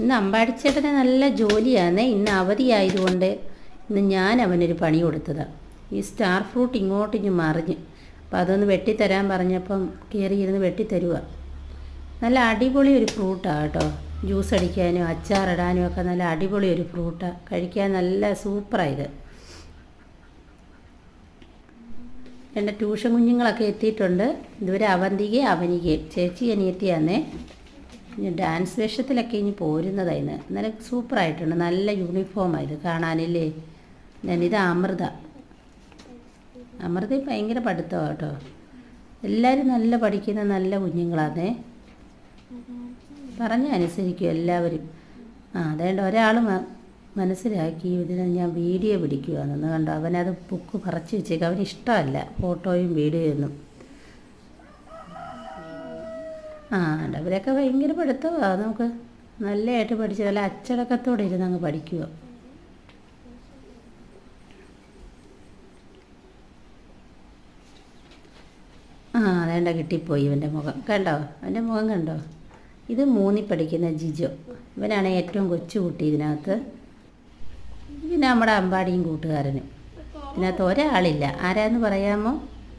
ഇന്ന് അമ്പാടിച്ചേട്ടന് നല്ല ജോലിയാണ്. ഇന്ന് അവധിയായതുകൊണ്ട് ഇന്ന് ഞാൻ അവനൊരു പണി കൊടുത്തതാണ്. ഈ സ്റ്റാർ ഫ്രൂട്ട് ഇങ്ങോട്ടിഞ്ഞ് മറിഞ്ഞ്, അപ്പം അതൊന്ന് വെട്ടിത്തരാൻ പറഞ്ഞപ്പം കയറിയിരുന്ന് വെട്ടിത്തരുക. നല്ല അടിപൊളി ഒരു ഫ്രൂട്ടാണ് കേട്ടോ. ജ്യൂസ് അടിക്കാനും അച്ചാറിടാനും ഒക്കെ നല്ല അടിപൊളി ഒരു ഫ്രൂട്ടാണ്. കഴിക്കാൻ നല്ല സൂപ്പറാണ് ഇത്. എൻ്റെ ട്യൂഷൻ കുഞ്ഞുങ്ങളൊക്കെ എത്തിയിട്ടുണ്ട്. ഇതുവരെ അവന്തികയും അവനികയും ചേച്ചി അനിയത്തിയാന്നേ. ഡാൻസ് വേഷത്തിലൊക്കെ ഇനി പോരുന്നതായിരുന്നു. നല്ല സൂപ്പറായിട്ടുണ്ട്. നല്ല യൂണിഫോമാണ് ഇത് കാണാനില്ലേ. ഞാനിത് അമൃത. അമൃത ഭയങ്കര പഠിത്തമാണ് കേട്ടോ. എല്ലാവരും നല്ല പഠിക്കുന്ന നല്ല കുഞ്ഞുങ്ങളാന്നേ. പറഞ്ഞ അനുസരിക്കും എല്ലാവരും. അതേണ്ട ഒരാൾ മനസ്സിലാക്കി ഇതിനെ ഞാൻ വീഡിയോ പിടിക്കുകയാണെന്ന് കണ്ടോ. അവനത് ബുക്ക് പറിച്ച് വെച്ചേക്കും. അവന് ഇഷ്ടമല്ല ഫോട്ടോയും വീഡിയോയും ഒന്നും. അവരൊക്കെ ഭയങ്കര പഠിത്തമാണ്. നമുക്ക് നല്ലതായിട്ട് പഠിച്ച് നല്ല അച്ചടക്കത്തോടെ ഇരുന്ന് അങ്ങ് പഠിക്കുക. അതേണ്ട കിട്ടിപ്പോയി ഇവൻ്റെ മുഖം കണ്ടോ. അവൻ്റെ മുഖം കണ്ടോ. ഇത് 3ൽ പഠിക്കുന്ന ജിജോ. ഇവനാണ് ഏറ്റവും കൊച്ചു കുട്ടി ഇതിനകത്ത്. പിന്നെ നമ്മുടെ അമ്പാടിയും കൂട്ടുകാരനും. ഇതിനകത്ത് ഒരാളില്ല. ആരാന്ന് പറയാമോ?